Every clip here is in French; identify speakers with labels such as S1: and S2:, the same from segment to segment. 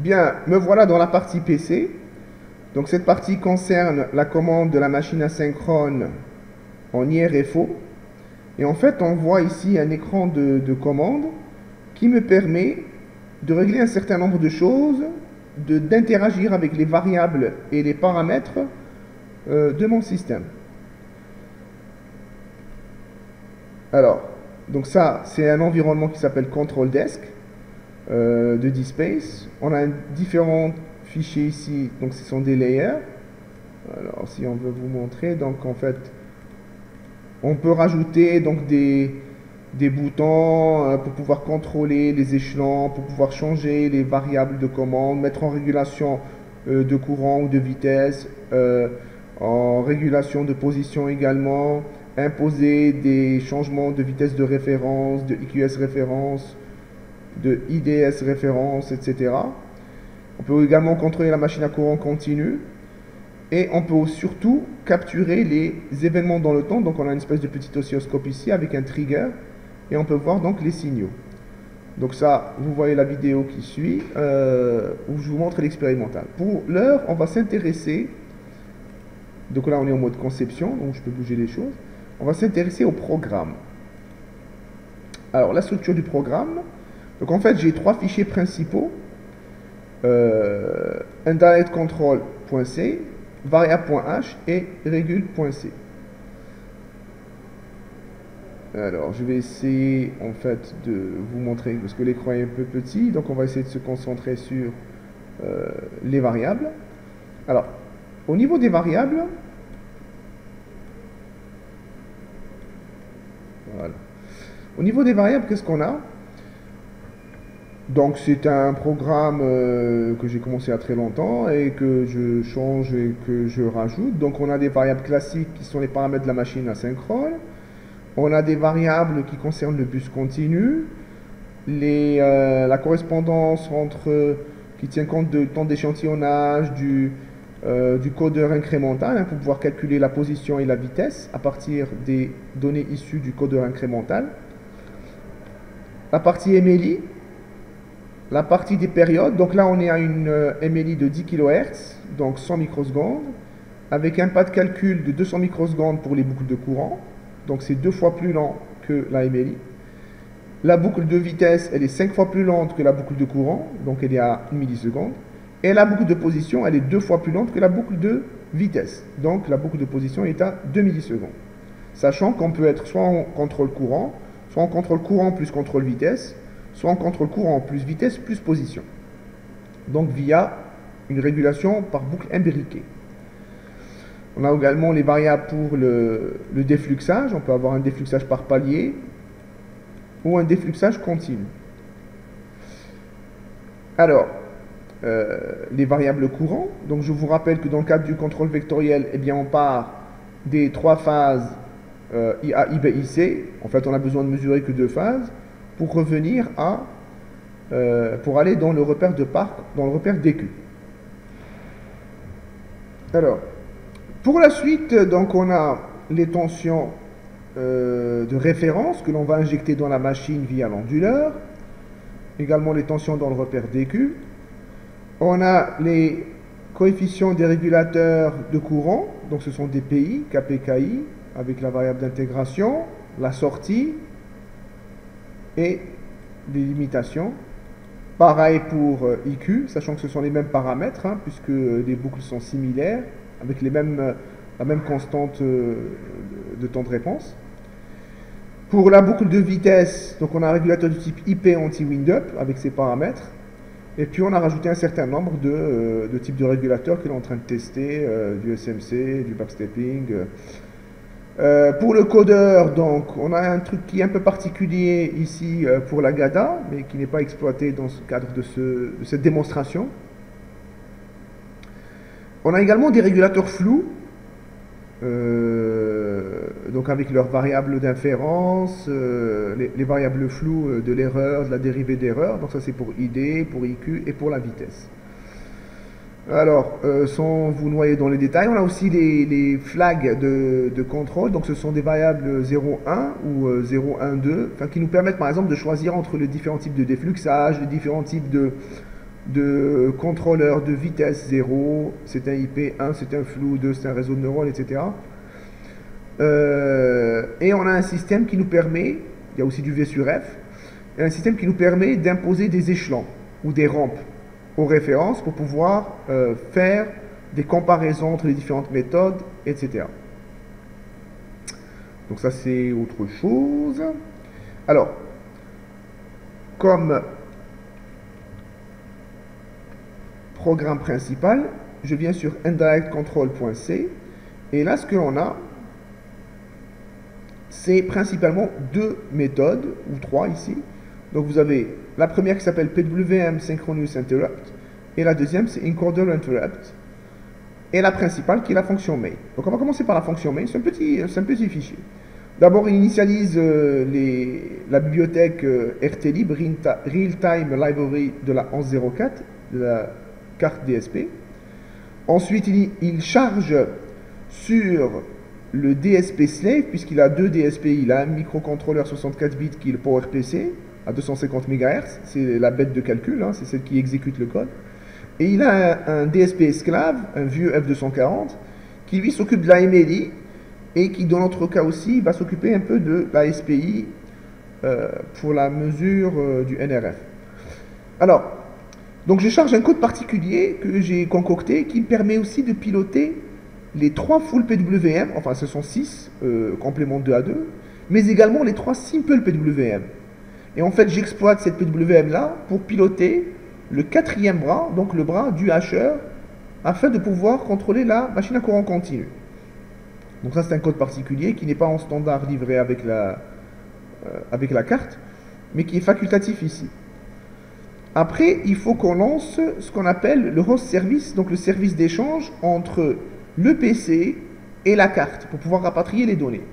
S1: Bien, me voilà dans la partie PC. Donc cette partie concerne la commande de la machine asynchrone en IRFO. Et en fait, on voit ici un écran de commande qui me permet de régler un certain nombre de choses, d'interagir avec les variables et les paramètres de mon système. Alors, donc ça, c'est un environnement qui s'appelle Control Desk de DSpace. On a différents fichiers ici, donc ce sont des layers. Alors, si on veut vous montrer, donc en fait, on peut rajouter donc des boutons pour pouvoir contrôler les échelons, pour pouvoir changer les variables de commande, mettre en régulation de courant ou de vitesse, en régulation de position également, imposer des changements de vitesse de référence, de EQS référence, de IDS référence, etc. On peut également contrôler la machine à courant continu. Et on peut surtout capturer les événements dans le temps. Donc on a une espèce de petit oscilloscope ici avec un trigger. Et on peut voir donc les signaux. Donc ça, vous voyez la vidéo qui suit, où je vous montre l'expérimental. Pour l'heure, on va s'intéresser, donc là on est en mode conception, donc je peux bouger les choses. On va s'intéresser au programme. Alors la structure du programme, donc en fait j'ai trois fichiers principaux. Indirect control.c, variable.h et regule.c. Alors, je vais essayer en fait de vous montrer, parce que l'écran est un peu petit, donc on va essayer de se concentrer sur les variables. Alors, au niveau des variables, voilà. Au niveau des variables, qu'est-ce qu'on a? Donc c'est un programme que j'ai commencé à très longtemps et que je change et que je rajoute. Donc on a des variables classiques qui sont les paramètres de la machine asynchrone. On a des variables qui concernent le bus continu, la correspondance qui tient compte du temps d'échantillonnage, du codeur incrémental, pour pouvoir calculer la position et la vitesse à partir des données issues du codeur incrémental. La partie MLI, la partie des périodes, donc là on est à une MLI de 10 kHz, donc 100 microsecondes, avec un pas de calcul de 200 microsecondes pour les boucles de courant, donc c'est 2 fois plus lent que la MLI. La boucle de vitesse, elle est 5 fois plus lente que la boucle de courant, donc elle est à 1 milliseconde. Et la boucle de position, elle est 2 fois plus lente que la boucle de vitesse, donc la boucle de position est à 2 millisecondes. Sachant qu'on peut être soit en contrôle courant, soit en contrôle courant plus contrôle vitesse, soit en contrôle courant plus vitesse plus position. Donc via une régulation par boucle imbriquée. On a également les variables pour le défluxage. On peut avoir un défluxage par palier ou un défluxage continu. Alors, les variables courants. Donc je vous rappelle que dans le cadre du contrôle vectoriel, eh bien, on part des 3 phases IA, IB, IC. En fait, on a besoin de mesurer que 2 phases pour revenir pour aller dans le repère de parc, dans le repère DQ. Alors, pour la suite, donc on a les tensions de référence que l'on va injecter dans la machine via l'onduleur, également les tensions dans le repère DQ. On a les coefficients des régulateurs de courant, donc ce sont des PI, KPKI, avec la variable d'intégration, la sortie et les limitations. Pareil pour IQ, sachant que ce sont les mêmes paramètres, puisque les boucles sont similaires, avec la même constante de temps de réponse. Pour la boucle de vitesse, donc on a un régulateur du type IP anti-windup avec ses paramètres. Et puis on a rajouté un certain nombre de types de régulateurs que l'on est en train de tester, du SMC, du backstepping. Pour le codeur, donc, on a un truc qui est un peu particulier ici pour la GADA, mais qui n'est pas exploité dans ce cadre de cette démonstration. On a également des régulateurs flous, donc avec leurs variables d'inférence, les variables floues de l'erreur, de la dérivée d'erreur. Donc ça c'est pour ID, pour IQ et pour la vitesse. Alors, sans vous noyer dans les détails, on a aussi les flags de contrôle. Donc ce sont des variables 0,1 ou 0,1,2, qui nous permettent par exemple de choisir entre les différents types de défluxage, les différents types de contrôleur de vitesse 0, c'est un IP, 1 c'est un flou, 2 c'est un réseau de neurones, etc. Et on a un système qui nous permet, il y a aussi du V sur F, un système qui nous permet d'imposer des échelons ou des rampes aux références pour pouvoir faire des comparaisons entre les différentes méthodes, etc. Donc ça c'est autre chose. Alors, comme programme principal, je viens sur indirectcontrol.c et là ce que l'on a, c'est principalement deux méthodes, ou trois ici. Donc vous avez la première qui s'appelle PWM Synchronous Interrupt, et la deuxième c'est Encoder Interrupt, et la principale qui est la fonction main. Donc on va commencer par la fonction main, c'est un petit fichier. D'abord il initialise la bibliothèque RTLib, Real Time Library de la 1104, de la carte DSP. Ensuite il charge sur le DSP Slave, puisqu'il a deux DSP, il a un microcontrôleur 64 bits qui est le PowerPC à 250 MHz, c'est la bête de calcul, hein, c'est celle qui exécute le code. Et il a un DSP esclave, un vieux F240, qui lui s'occupe de la MLI et qui dans notre cas aussi va s'occuper un peu de la SPI pour la mesure du NRF. Alors, donc je charge un code particulier que j'ai concocté qui me permet aussi de piloter les 3 full PWM, enfin ce sont 6 compléments 2 à 2, mais également les 3 simple PWM. Et en fait j'exploite cette PWM là pour piloter le 4e bras, donc le bras du hacheur, afin de pouvoir contrôler la machine à courant continu. Donc ça c'est un code particulier qui n'est pas en standard livré avec la carte, mais qui est facultatif ici. Après il faut qu'on lance ce qu'on appelle le host service, donc le service d'échange entre le PC et la carte pour pouvoir rapatrier les données.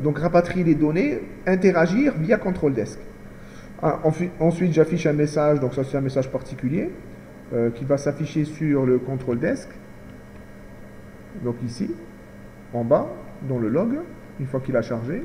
S1: Donc rapatrier les données, interagir via control desk. Ensuite j'affiche un message, donc ça c'est un message particulier qui va s'afficher sur le control desk. Donc ici, en bas, dans le log, une fois qu'il a chargé.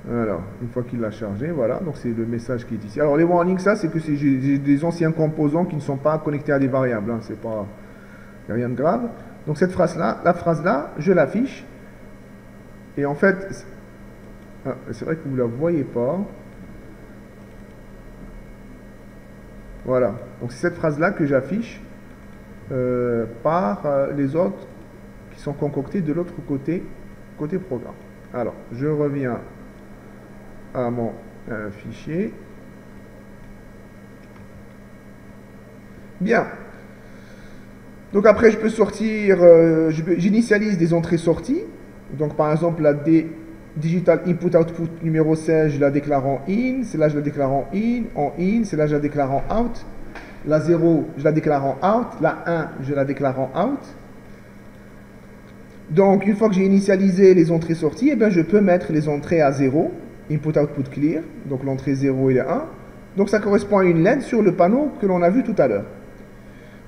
S1: Alors, une fois qu'il l'a chargé, voilà, donc c'est le message qui est ici. Alors les warnings, ça, c'est que j'ai des anciens composants qui ne sont pas connectés à des variables, hein, c'est pas, y a rien de grave. Donc cette phrase-là, la phrase-là, je l'affiche. Et en fait, c'est vrai que vous ne la voyez pas. Voilà, donc c'est cette phrase-là que j'affiche par les autres qui sont concoctés de l'autre côté programme. Alors, je reviens à mon fichier. Bien. Donc après, je peux sortir, j'initialise des entrées-sorties. Donc par exemple, la Digital Input Output numéro 16, je la déclare en in. Celle-là, je la déclare en in. Celle-là, je la déclare en out. La 0, je la déclare en out. La 1, je la déclare en out. Donc, une fois que j'ai initialisé les entrées-sorties, eh bien, je peux mettre les entrées à 0. Input Output Clear. Donc l'entrée 0 et le 1. Donc ça correspond à une LED sur le panneau que l'on a vu tout à l'heure.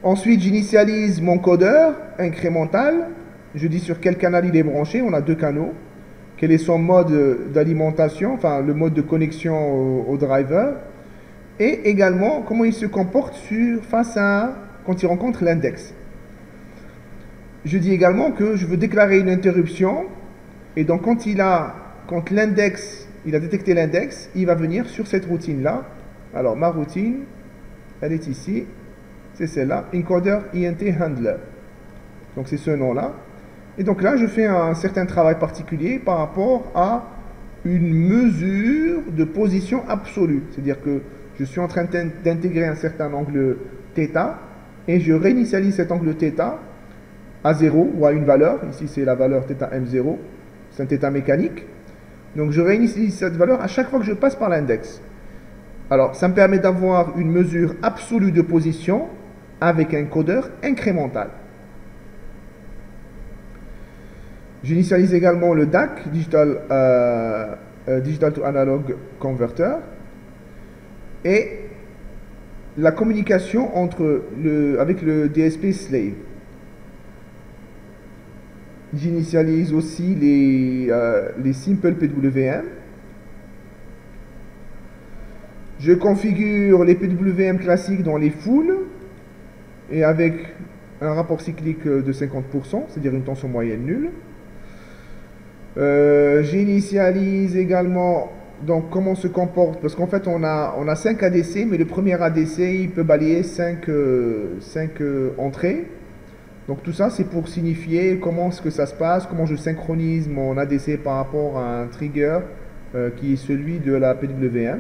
S1: Ensuite, j'initialise mon codeur incrémental. Je dis sur quel canal il est branché. On a deux canaux. Quel est son mode d'alimentation, enfin le mode de connexion au driver. Et également, comment il se comporte quand il rencontre l'index. Je dis également que je veux déclarer une interruption. Et donc, quand l'index, il a détecté l'index, il va venir sur cette routine-là. Alors, ma routine, elle est ici. C'est celle-là, Encoder INT Handler. Donc c'est ce nom-là. Et donc là, je fais un certain travail particulier par rapport à une mesure de position absolue. C'est-à-dire que je suis en train d'intégrer un certain angle θ et je réinitialise cet angle θ à 0 ou à une valeur. Ici, c'est la valeur θm0. C'est un θ mécanique. Donc je réinitialise cette valeur à chaque fois que je passe par l'index. Alors, ça me permet d'avoir une mesure absolue de position avec un codeur incrémental. J'initialise également le DAC, Digital to Analog Converter, et la communication avec le DSP Slave. J'initialise aussi les Simple PWM. Je configure les PWM classiques dans les foules et avec un rapport cyclique de 50%, c'est-à-dire une tension moyenne nulle. J'initialise également donc comment se comporte, parce qu'en fait on a 5 ADC, mais le premier ADC il peut balayer 5 entrées. Donc tout ça c'est pour signifier comment est-ce que ça se passe, comment je synchronise mon ADC par rapport à un trigger qui est celui de la PWM.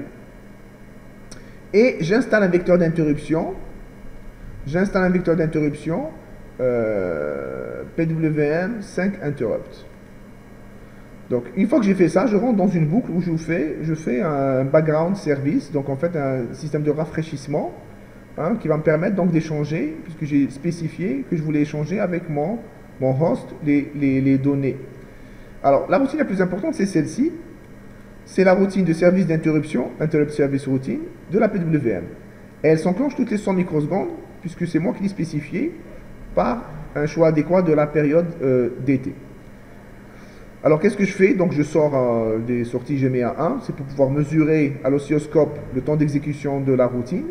S1: Et j'installe un vecteur d'interruption. J'installe un vecteur d'interruption PWM 5 interrupt. Donc une fois que j'ai fait ça, je rentre dans une boucle où je fais un background service, donc en fait un système de rafraîchissement qui va me permettre donc d'échanger, puisque j'ai spécifié que je voulais échanger avec mon host les données. Alors la routine la plus importante c'est celle-ci, c'est la routine de service d'interruption, Interrupt Service Routine, de la PWM. Et elle s'enclenche toutes les 100 microsecondes, puisque c'est moi qui l'ai spécifié par un choix adéquat de la période d'été. Alors qu'est-ce que je fais? Donc je sors des sorties GME à 1, c'est pour pouvoir mesurer à l'oscilloscope le temps d'exécution de la routine.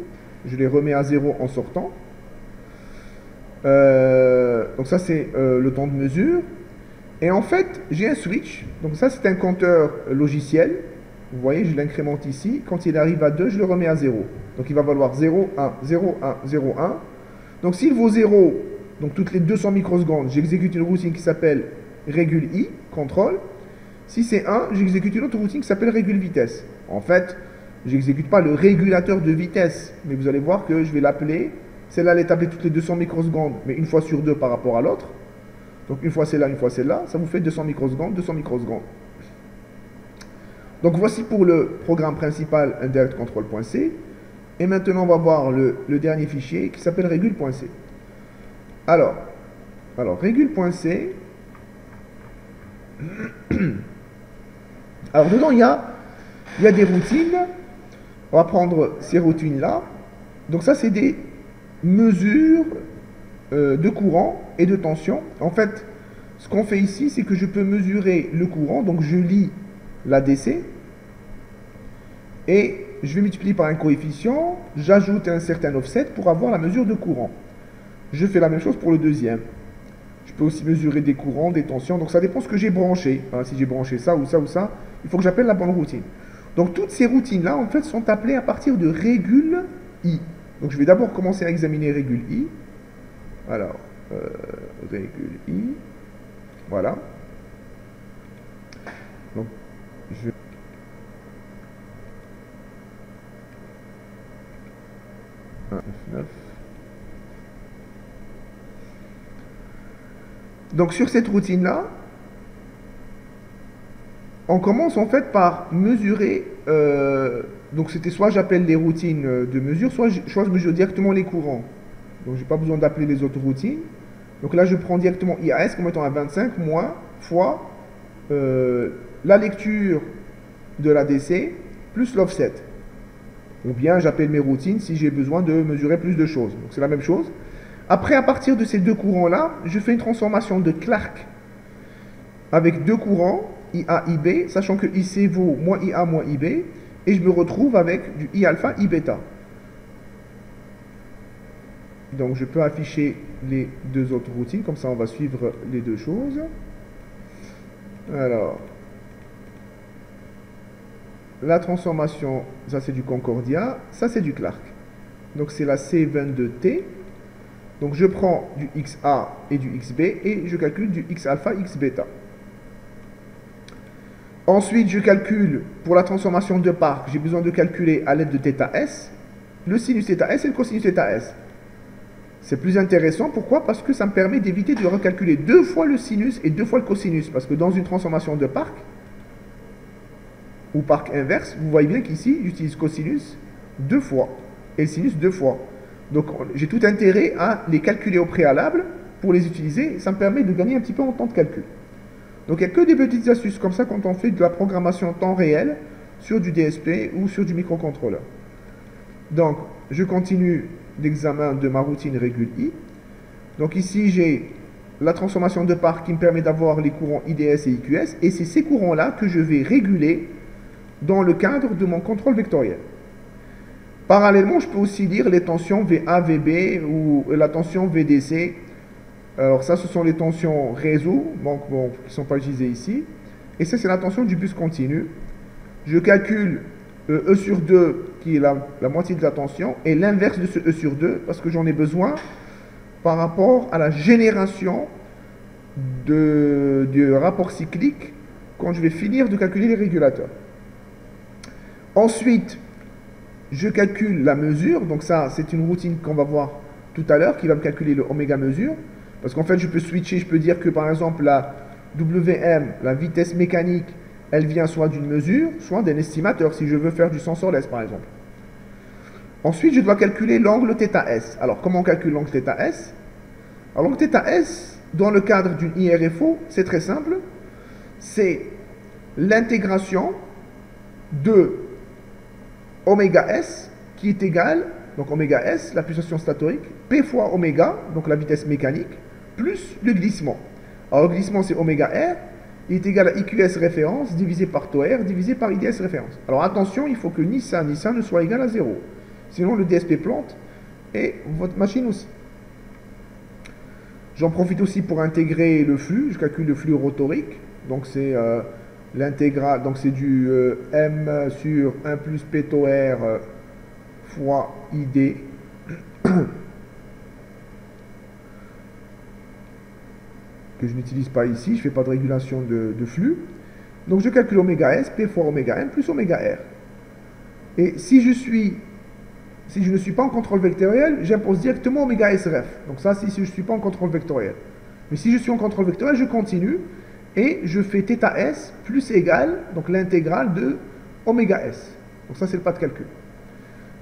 S1: Je les remets à 0 en sortant. Donc ça c'est le temps de mesure. Et en fait j'ai un switch, donc ça c'est un compteur logiciel. Vous voyez, je l'incrémente ici. Quand il arrive à 2, je le remets à 0. Donc il va valoir 0, 1, 0, 1, 0, 1. Donc s'il vaut 0, donc toutes les 200 microsecondes, j'exécute une routine qui s'appelle régule I, contrôle. Si c'est 1, j'exécute une autre routine qui s'appelle régule vitesse. En fait, j'exécute pas le régulateur de vitesse, mais vous allez voir que je vais l'appeler. Celle-là, elle est appelée toutes les 200 microsecondes, mais une fois sur deux par rapport à l'autre. Donc une fois celle-là, une fois celle-là, ça vous fait 200 microsecondes, 200 microsecondes. Donc voici pour le programme principal indirect control.c. Et maintenant, on va voir le dernier fichier qui s'appelle régule.c. Alors régule.c. Alors dedans il y a des routines. On va prendre ces routines là. Donc ça c'est des mesures de courant et de tension. En fait ce qu'on fait ici c'est que je peux mesurer le courant. Donc je lis l'ADC et je vais multiplier par un coefficient. J'ajoute un certain offset pour avoir la mesure de courant. Je fais la même chose pour le deuxième. Je peux aussi mesurer des courants, des tensions. Donc ça dépend de ce que j'ai branché. Si j'ai branché ça ou ça ou ça, il faut que j'appelle la bonne routine. Donc toutes ces routines-là, en fait, sont appelées à partir de régule I. Donc je vais d'abord commencer à examiner régule I. Alors, régule I. Voilà. Donc, je... Donc sur cette routine-là, on commence en fait par mesurer, donc c'était soit j'appelle les routines de mesure, soit je mesure directement les courants. Donc j'ai pas besoin d'appeler les autres routines. Donc là je prends directement IAS comme étant à 25 moins fois la lecture de l'ADC plus l'offset. Ou bien j'appelle mes routines si j'ai besoin de mesurer plus de choses. Donc c'est la même chose. Après, à partir de ces deux courants-là, je fais une transformation de Clark avec deux courants, IA, IB, sachant que IC vaut moins IA, moins IB, et je me retrouve avec du I alpha, I bêta. Donc je peux afficher les deux autres routines, comme ça on va suivre les deux choses. Alors, la transformation, ça c'est du Concordia, ça c'est du Clark. Donc c'est la C22T. Donc je prends du XA et du XB et je calcule du X alpha, X bêta. Ensuite, je calcule pour la transformation de Park, j'ai besoin de calculer à l'aide de θS, le sinus θS et le cosinus θS. C'est plus intéressant, pourquoi? Parce que ça me permet d'éviter de recalculer deux fois le sinus et deux fois le cosinus. Parce que dans une transformation de Park, ou Park inverse, vous voyez bien qu'ici, j'utilise cosinus deux fois et le sinus deux fois. Donc j'ai tout intérêt à les calculer au préalable pour les utiliser. Ça me permet de gagner un petit peu en temps de calcul. Donc il n'y a que des petites astuces comme ça quand on fait de la programmation en temps réel sur du DSP ou sur du microcontrôleur. Donc je continue l'examen de ma routine régule I. Donc ici j'ai la transformation de part qui me permet d'avoir les courants IDS et IQS, et c'est ces courants-là que je vais réguler dans le cadre de mon contrôle vectoriel. Parallèlement, je peux aussi lire les tensions VA, VB ou la tension VDC. Alors ça, ce sont les tensions réseau, donc bon, qui ne sont pas utilisées ici. Et ça, c'est la tension du bus continu. Je calcule E sur 2, qui est la moitié de la tension, et l'inverse de ce E sur 2, parce que j'en ai besoin par rapport à la génération du rapport cyclique quand je vais finir de calculer les régulateurs. Ensuite, je calcule la mesure, donc ça c'est une routine qu'on va voir tout à l'heure qui va me calculer le oméga mesure, parce qu'en fait je peux switcher, je peux dire que par exemple la WM, la vitesse mécanique, elle vient soit d'une mesure, soit d'un estimateur, si je veux faire du sensorless par exemple. Ensuite je dois calculer l'angle θS. Alors comment on calcule l'angle θS? Alors l'angle θS, dans le cadre d'une IRFO, c'est très simple, c'est l'intégration de oméga S qui est égal, donc oméga S, la pulsation statorique, P fois oméga, donc la vitesse mécanique, plus le glissement. Alors le glissement c'est oméga R, il est égal à IQS référence divisé par tau R divisé par IDS référence. Alors attention, il faut que ni ça ne soit égal à 0. Sinon le DSP plante et votre machine aussi. J'en profite aussi pour intégrer le flux, je calcule le flux rotorique, donc c'est l'intégrale, donc c'est du M sur 1 plus P tau R fois ID que je n'utilise pas ici, je ne fais pas de régulation de flux. Donc je calcule oméga S, P fois oméga M plus oméga R. Et si je ne suis pas en contrôle vectoriel, j'impose directement oméga S ref. Donc ça, c'est si je ne suis pas en contrôle vectoriel. Mais si je suis en contrôle vectoriel, je continue et je fais θS plus égal, donc l'intégrale de oméga S. Donc ça, c'est le pas de calcul.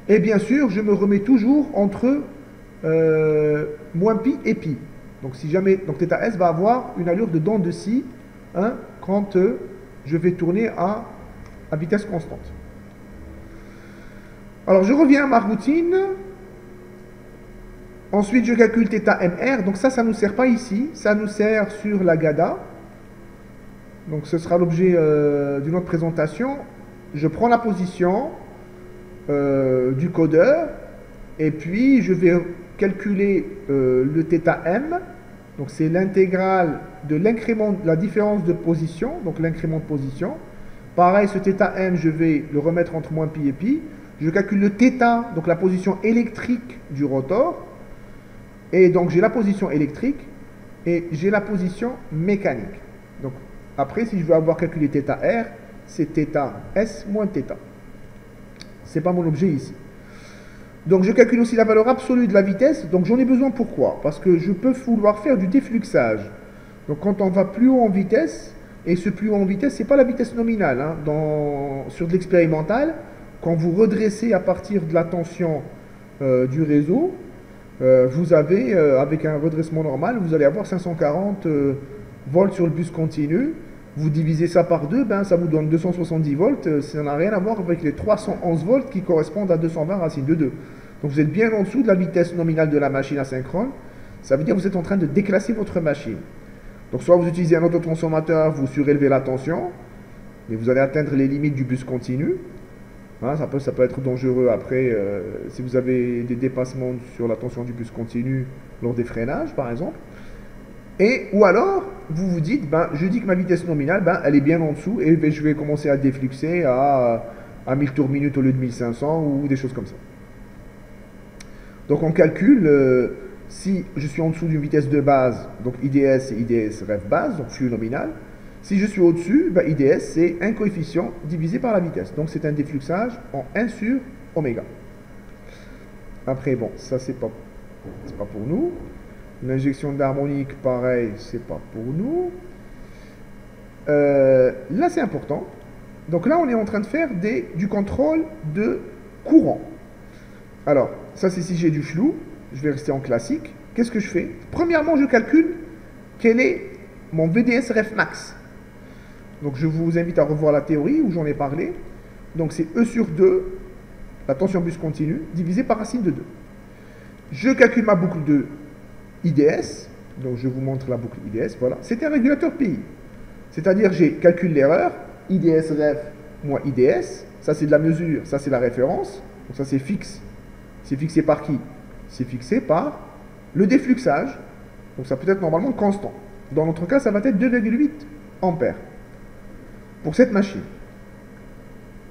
S1: Et bien sûr, je me remets toujours entre moins pi et pi. Donc si jamais, donc θS va avoir une allure de dents de scie hein, quand je vais tourner à vitesse constante. Alors je reviens à ma routine. Ensuite je calcule θMR. Donc ça ne nous sert pas ici. Ça nous sert sur la GADA. Donc ce sera l'objet d'une autre présentation. Je prends la position du codeur. Et puis je vais calculer le θM. Donc c'est l'intégrale de l'incrément, la différence de position. Donc l'incrément de position. Pareil, ce θM, je vais le remettre entre moins pi et pi. Je calcule le θ, donc la position électrique du rotor. Et donc j'ai la position électrique et j'ai la position mécanique. Donc après, si je veux avoir calculé θR, c'est θS moins θ. Ce n'est pas mon objet ici. Donc je calcule aussi la valeur absolue de la vitesse. Donc j'en ai besoin pourquoi? Parce que je peux vouloir faire du défluxage. Donc quand on va plus haut en vitesse, et ce plus haut en vitesse, ce n'est pas la vitesse nominale. Hein, sur de l'expérimental, quand vous redressez à partir de la tension du réseau, vous avez, avec un redressement normal, vous allez avoir 540 volts sur le bus continu. Vous divisez ça par 2, ben, ça vous donne 270 volts. Ça n'a rien à voir avec les 311 volts qui correspondent à 220 racine de 2. Donc vous êtes bien en dessous de la vitesse nominale de la machine asynchrone. Ça veut dire que vous êtes en train de déclasser votre machine. Donc soit vous utilisez un autotransformateur, vous surélevez la tension, mais vous allez atteindre les limites du bus continu. Hein, ça peut être dangereux après si vous avez des dépassements sur la tension du bus continu lors des freinages par exemple. Ou alors, vous vous dites, ben, je dis que ma vitesse nominale, ben, elle est bien en dessous et ben, je vais commencer à défluxer à 1000 tours minute au lieu de 1500 ou des choses comme ça. Donc on calcule, si je suis en dessous d'une vitesse de base, donc IDS et IDS ref base, donc flux nominal. Si je suis au-dessus, ben, IDS c'est un coefficient divisé par la vitesse. Donc c'est un défluxage en 1 sur oméga. Après, bon, ça c'est pas pour nous. L'injection d'harmonique, pareil, c'est pas pour nous. Là, c'est important. Donc là, on est en train de faire du contrôle de courant. Alors, ça, c'est si j'ai du flou. Je vais rester en classique. Qu'est-ce que je fais? Premièrement, je calcule quel est mon VDS ref max. Donc, je vous invite à revoir la théorie où j'en ai parlé. Donc, c'est E sur 2, la tension bus continue, divisé par racine de 2. Je calcule ma boucle de IDS, Donc je vous montre la boucle IDS, voilà. C'est un régulateur PI. C'est-à-dire j'ai calcule l'erreur, IDS ref moins IDS, ça c'est de la mesure, ça c'est la référence, donc ça c'est fixe. C'est fixé par qui? C'est fixé par le défluxage, donc ça peut être normalement constant. Dans notre cas, ça va être 2,8 ampères pour cette machine.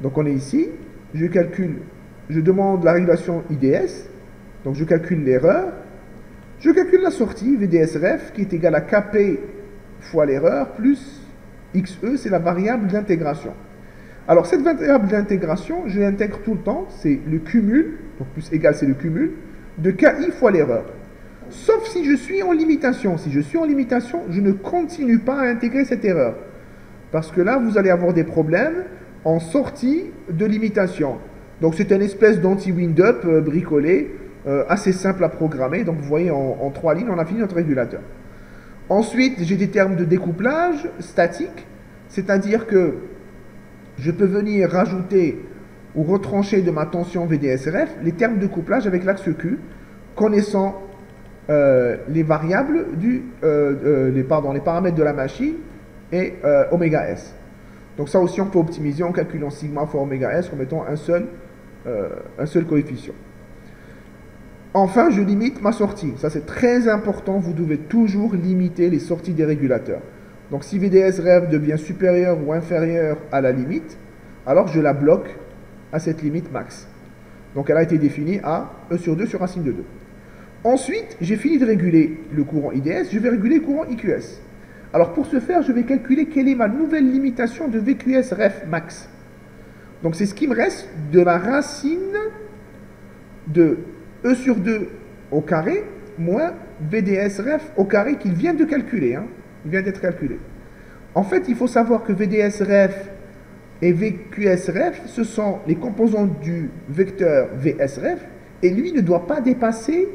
S1: Donc on est ici, je calcule, je demande la régulation IDS, donc je calcule l'erreur, je calcule la sortie VDSRF qui est égale à KP fois l'erreur plus XE, c'est la variable d'intégration. Alors cette variable d'intégration, je l'intègre tout le temps, c'est le cumul, donc plus égal c'est le cumul, de KI fois l'erreur. Sauf si je suis en limitation. Si je suis en limitation, je ne continue pas à intégrer cette erreur. Parce que là, vous allez avoir des problèmes en sortie de limitation. Donc c'est une espèce d'anti-wind-up bricolé, assez simple à programmer. Donc vous voyez, en 3 lignes, on a fini notre régulateur. Ensuite, j'ai des termes de découplage statique, c'est-à-dire que je peux venir rajouter ou retrancher de ma tension VDSRF les termes de couplage avec l'axe Q, connaissant les variables les paramètres de la machine et oméga S. Donc ça aussi on peut optimiser en calculant sigma fois oméga S en mettant un seul coefficient. Enfin, je limite ma sortie. Ça c'est très important, vous devez toujours limiter les sorties des régulateurs. Donc si VDSRF devient supérieur ou inférieur à la limite, alors je la bloque à cette limite max. Donc elle a été définie à E sur 2 sur racine de 2. Ensuite, j'ai fini de réguler le courant IDS, je vais réguler le courant IQS. Alors pour ce faire, je vais calculer quelle est ma nouvelle limitation de VQS ref max. Donc c'est ce qui me reste de la racine de E sur 2 au carré moins VDS ref au carré qu'il vient de calculer. Il vient d'être calculé. En fait, il faut savoir que VDS ref et VQS ref, ce sont les composants du vecteur VS ref, et lui ne doit pas dépasser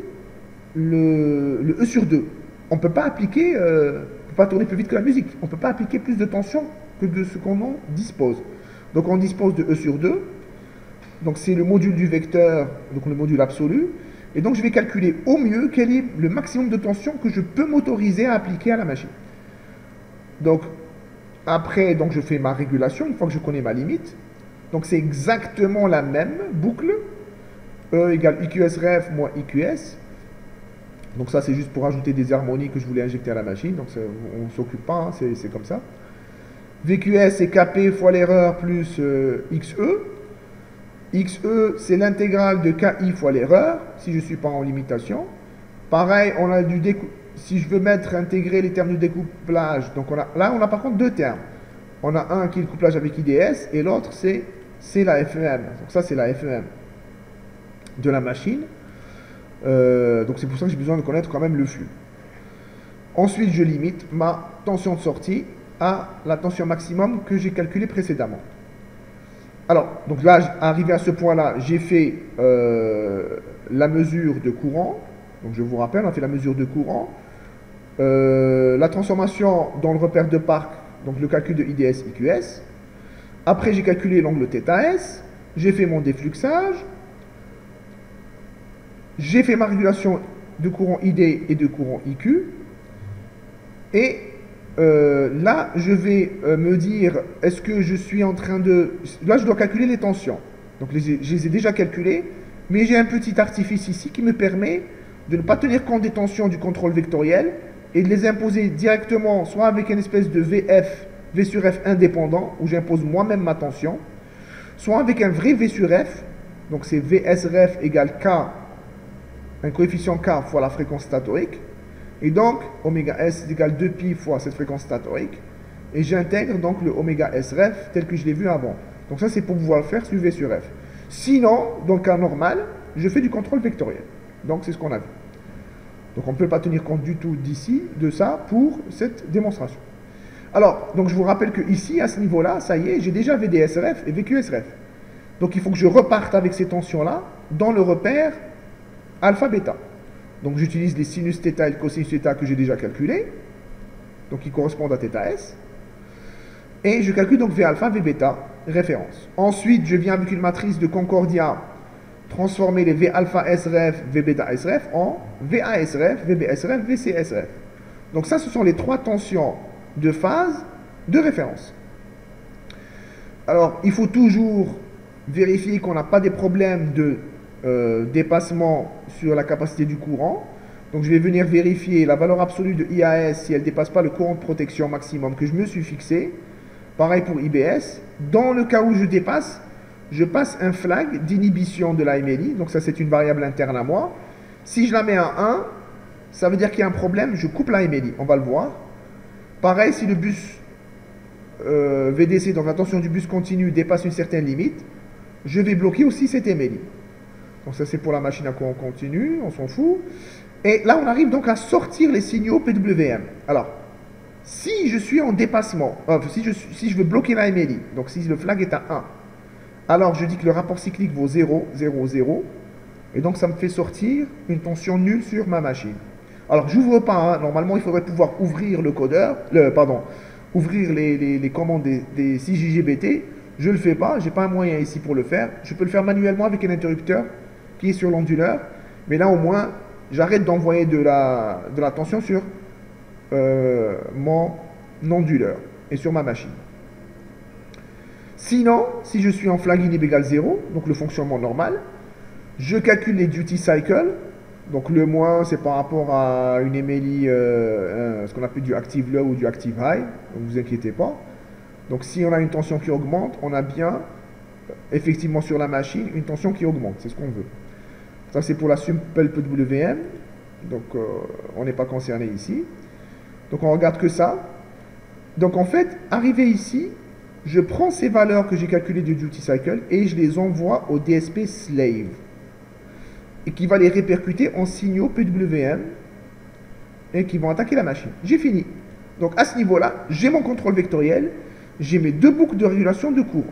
S1: le E sur 2. On ne peut pas appliquer, on ne peut pas tourner plus vite que la musique. On ne peut pas appliquer plus de tension que de ce qu'on en dispose. Donc on dispose de E sur 2. Donc c'est le module du vecteur, donc le module absolu. Et donc je vais calculer au mieux quel est le maximum de tension que je peux m'autoriser à appliquer à la machine. Donc après, donc je fais ma régulation une fois que je connais ma limite. Donc c'est exactement la même boucle. E égale IQS ref moins IQS. Donc ça c'est juste pour ajouter des harmonies que je voulais injecter à la machine. Donc on ne s'occupe pas, c'est comme ça. VQS c'est KP fois l'erreur plus XE. XE c'est l'intégrale de KI fois l'erreur, si je ne suis pas en limitation. Pareil, on a si je veux intégrer les termes de découplage, donc là on a par contre deux termes. On a un qui est le couplage avec IDS et l'autre c'est la FEM. Donc ça c'est la FEM de la machine. Donc c'est pour ça que j'ai besoin de connaître quand même le flux. Ensuite je limite ma tension de sortie à la tension maximum que j'ai calculée précédemment. Alors, donc là, arrivé à ce point-là, j'ai fait la mesure de courant. Donc je vous rappelle, on a fait la mesure de courant. La transformation dans le repère de Park, donc le calcul de IDS, IQS. Après, j'ai calculé l'angle θS. J'ai fait mon défluxage. J'ai fait ma régulation de courant ID et de courant IQ. Et là, je vais me dire, est-ce que je suis en train de... Là, je dois calculer les tensions. Donc, je les ai déjà calculées, mais j'ai un petit artifice ici qui me permet de ne pas tenir compte des tensions du contrôle vectoriel et de les imposer directement, soit avec une espèce de VF, V sur F indépendant, où j'impose moi-même ma tension, soit avec un vrai V sur F, donc c'est VSRF égale K, un coefficient K fois la fréquence statorique. Et donc, oméga S égale 2pi fois cette fréquence statorique. Et j'intègre donc le oméga SRF tel que je l'ai vu avant. Donc ça, c'est pour pouvoir le faire sur V sur F. Sinon, dans le cas normal, je fais du contrôle vectoriel. Donc c'est ce qu'on a vu. Donc on ne peut pas tenir compte du tout d'ici, de ça, pour cette démonstration. Alors, donc je vous rappelle que ici, à ce niveau-là, ça y est, j'ai déjà VDSRF et VQSRF. Donc il faut que je reparte avec ces tensions-là dans le repère alpha-bêta. Donc j'utilise les sinus θ et le cosinus θ que j'ai déjà calculés, donc qui correspondent à θs. Et je calcule donc V alpha, V bêta, référence. Ensuite, je viens avec une matrice de Concordia transformer les V alpha SRF, V bêta SRF en VA SRF, VB SRF, VC SRF. Donc ça, ce sont les 3 tensions de phase de référence. Alors, il faut toujours vérifier qu'on n'a pas des problèmes de dépassement sur la capacité du courant. Donc, je vais venir vérifier la valeur absolue de IAS si elle ne dépasse pas le courant de protection maximum que je me suis fixé. Pareil pour IBS. Dans le cas où je dépasse, je passe un flag d'inhibition de la MLI. Donc, ça, c'est une variable interne à moi. Si je la mets à 1, ça veut dire qu'il y a un problème. Je coupe la MLI. On va le voir. Pareil, si le bus VDC, donc la tension du bus continu, dépasse une certaine limite, je vais bloquer aussi cette MLI. Donc ça, c'est pour la machine à courant continu, on s'en fout. Et là, on arrive donc à sortir les signaux PWM. Alors, si je suis en dépassement, si je veux bloquer la MLI, donc si le flag est à 1, alors je dis que le rapport cyclique vaut 0, 0, 0, et donc ça me fait sortir une tension nulle sur ma machine. Alors, j'ouvre pas, hein. Normalement, il faudrait pouvoir ouvrir le codeur, ouvrir les commandes des 6JGBT. Je ne le fais pas, je n'ai pas un moyen ici pour le faire. Je peux le faire manuellement avec un interrupteur qui est sur l'onduleur, mais là, au moins, j'arrête d'envoyer de la tension sur mon onduleur et sur ma machine. Sinon, si je suis en flag inhib égale 0, donc le fonctionnement normal, je calcule les duty cycles. Donc le moins, c'est par rapport à une MLI, ce qu'on appelle du active low ou du active high. Ne vous inquiétez pas. Donc si on a une tension qui augmente, on a bien, effectivement sur la machine, une tension qui augmente. C'est ce qu'on veut. Ça, c'est pour la simple PWM. Donc on n'est pas concerné ici. Donc on regarde que ça. Donc en fait, arrivé ici, je prends ces valeurs que j'ai calculées du duty cycle et je les envoie au DSP slave. Et qui va les répercuter en signaux PWM et qui vont attaquer la machine. J'ai fini. Donc à ce niveau-là, j'ai mon contrôle vectoriel, j'ai mes 2 boucles de régulation de courant.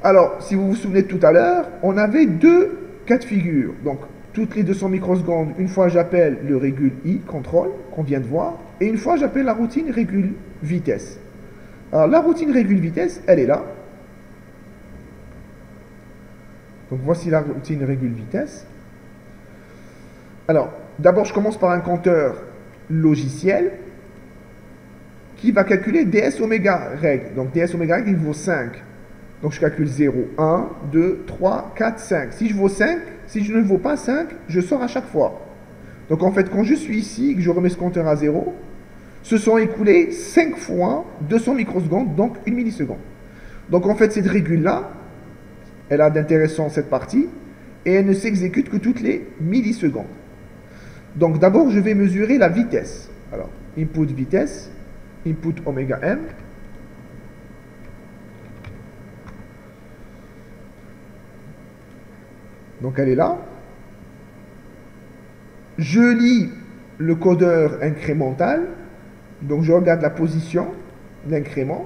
S1: Alors, si vous vous souvenez de tout à l'heure, on avait 2 cas de figure. Donc, toutes les 200 microsecondes, une fois j'appelle le régule I, contrôle, qu'on vient de voir, et une fois j'appelle la routine régule vitesse. Alors, la routine régule vitesse, elle est là. Donc voici la routine régule vitesse. Alors, d'abord, je commence par un compteur logiciel qui va calculer ds oméga règle. Donc ds oméga règle, il vaut 5. Donc je calcule 0, 1, 2, 3, 4, 5. Si je vaux 5, si je ne vaux pas 5, je sors à chaque fois. Donc en fait, quand je suis ici et que je remets ce compteur à 0, se sont écoulés 5 fois 200 microsecondes, donc 1 milliseconde. Donc en fait, cette régule-là, elle a d'intéressant cette partie, et elle ne s'exécute que toutes les millisecondes. Donc d'abord, je vais mesurer la vitesse. Alors, input vitesse, input oméga m. Donc elle est là. Je lis le codeur incrémental, donc je regarde la position d'incrément,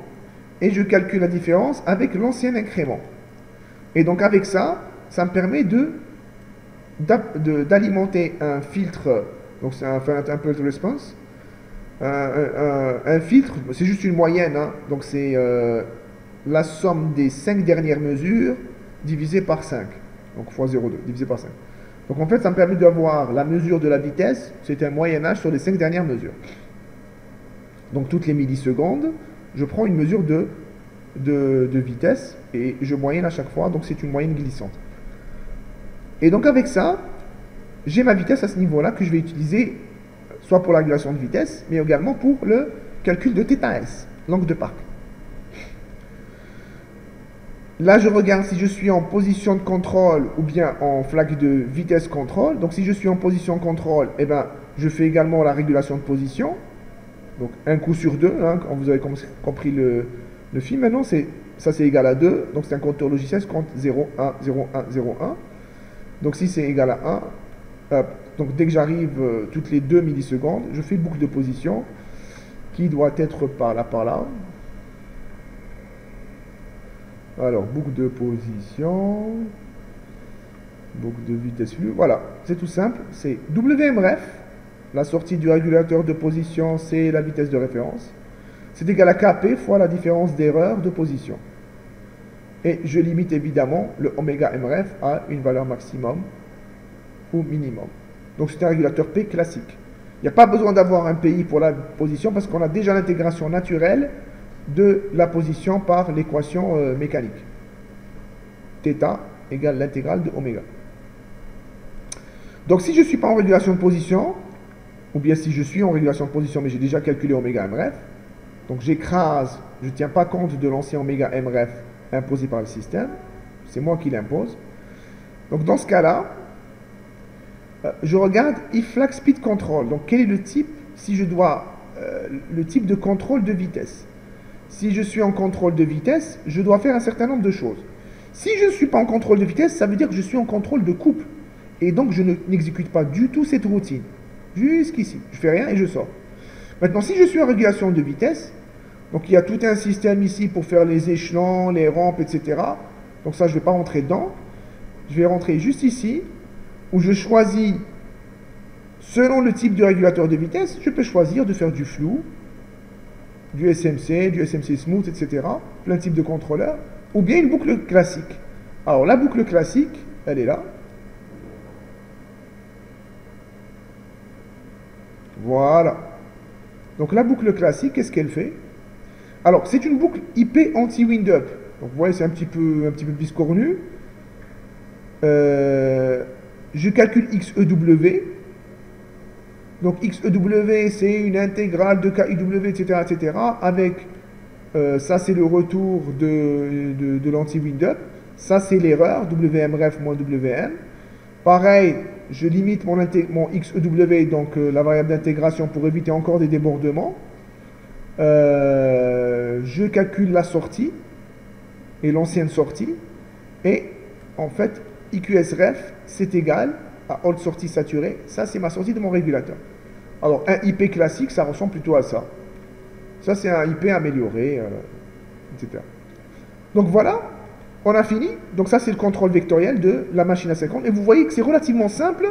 S1: et je calcule la différence avec l'ancien incrément. Et donc avec ça, ça me permet d'alimenter un filtre, donc c'est un impulse response, un filtre, c'est juste une moyenne, hein, donc c'est la somme des 5 dernières mesures divisé par 5, donc fois 0,2, divisé par 5. Donc en fait, ça me permet d'avoir la mesure de la vitesse, c'est un moyen-âge sur les 5 dernières mesures. Donc toutes les millisecondes, je prends une mesure de vitesse et je moyenne à chaque fois, donc c'est une moyenne glissante. Et donc avec ça, j'ai ma vitesse à ce niveau-là que je vais utiliser soit pour la régulation de vitesse, mais également pour le calcul de θs, l'angle de Park. Là, je regarde si je suis en position de contrôle ou bien en flag de vitesse contrôle. Donc si je suis en position contrôle, eh ben, je fais également la régulation de position. Donc un coup sur 2, hein, quand vous avez compris le film. Maintenant, ça c'est égal à 2. Donc c'est un compteur logiciel, je compte 0, 1, 0, 1, 0, 1. Donc si c'est égal à 1, donc dès que j'arrive toutes les 2 millisecondes, je fais une boucle de position qui doit être par là, par là. Alors, boucle de position, boucle de vitesse flux, voilà, c'est tout simple, c'est WMREF, la sortie du régulateur de position, c'est la vitesse de référence, c'est égal à Kp fois la différence d'erreur de position. Et je limite évidemment le oméga MREF à une valeur maximum ou minimum. Donc c'est un régulateur P classique. n'y a pas besoin d'avoir un pays pour la position parce qu'on a déjà l'intégration naturelle de la position par l'équation mécanique. Θ égale l'intégrale de oméga. Donc si je ne suis pas en régulation de position, ou bien si je suis en régulation de position mais j'ai déjà calculé oméga mref, donc j'écrase, je ne tiens pas compte de l'ancien oméga mref imposé par le système, c'est moi qui l'impose. Donc dans ce cas-là, je regarde if flag speed control. Donc quel est le type, si je dois, le type de contrôle de vitesse. Si je suis en contrôle de vitesse, je dois faire un certain nombre de choses. Si je ne suis pas en contrôle de vitesse, ça veut dire que je suis en contrôle de couple. Et donc je n'exécute pas du tout cette routine. Jusqu'ici, je fais rien et je sors. Maintenant, si je suis en régulation de vitesse, donc il y a tout un système ici pour faire les échelons, les rampes, etc. Donc ça, je ne vais pas rentrer dedans. Je vais rentrer juste ici, où je choisis, selon le type de régulateur de vitesse, je peux choisir de faire du flou, du SMC smooth, etc. Plein de types de contrôleurs, ou bien une boucle classique. Alors la boucle classique, elle est là. Voilà. Donc la boucle classique, qu'est-ce qu'elle fait? Alors c'est une boucle IP anti-wind-up. Donc vous voyez, c'est un petit peu biscornu. Je calcule XEW. Donc XEW, c'est une intégrale de KIW, etc. etc. avec, ça c'est le retour de l'anti-wind-up. Ça c'est l'erreur, WMREF moins WM. Pareil, je limite mon XEW, donc la variable d'intégration, pour éviter encore des débordements. Je calcule la sortie et l'ancienne sortie. Et en fait, IQSREF, c'est égal à hold sortie saturée. Ça, c'est ma sortie de mon régulateur. Alors, un IP classique, ça ressemble plutôt à ça. Ça, c'est un IP amélioré, etc. Donc voilà, on a fini. Donc ça, c'est le contrôle vectoriel de la machine asynchrone. Et vous voyez que c'est relativement simple.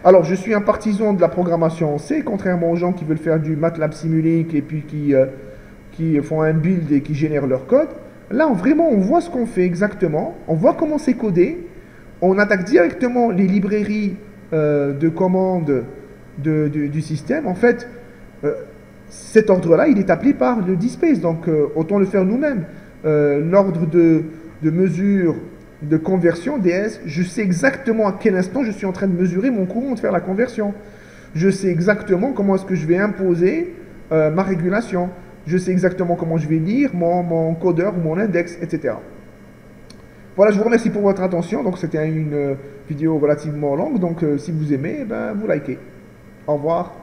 S1: Alors, je suis un partisan de la programmation en C, contrairement aux gens qui veulent faire du MATLAB Simulink et puis qui font un build et qui génèrent leur code. Là, vraiment, on voit ce qu'on fait exactement. On voit comment c'est codé. On attaque directement les librairies de commandes du système. En fait, cet ordre-là, il est appelé par le DSpace. Donc, autant le faire nous-mêmes. L'ordre de mesure de conversion, DS, je sais exactement à quel instant je suis en train de mesurer mon courant, de faire la conversion. Je sais exactement comment est-ce que je vais imposer ma régulation. Je sais exactement comment je vais lire mon codeur ou mon index, etc. Voilà, je vous remercie pour votre attention. Donc, c'était une vidéo relativement longue. Donc, si vous aimez, ben, vous likez. Au revoir.